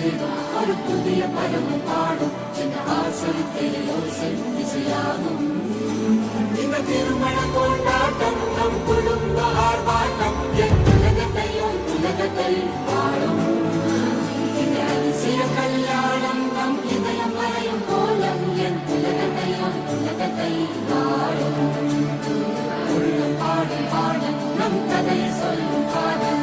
சேரும் ஒரு புதிய பருவம் பாடும் சின்ன ஆசை பெரியோசை இசையாகும். இந்த திருமண கொண்டாட்டம் நம் குடும்ப ஆர்ப்பாட்டம் என் உலகத்தை வாழும். இந்த அதிசய கல்யாணம் நம் இதயம் வரையும் கோலம் என் உலகத்தை வாழும். உள்ள பாடும் பாடல் நம் கதையை சொல்லும் காதல்.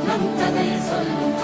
நம் கதையை சொல்லும்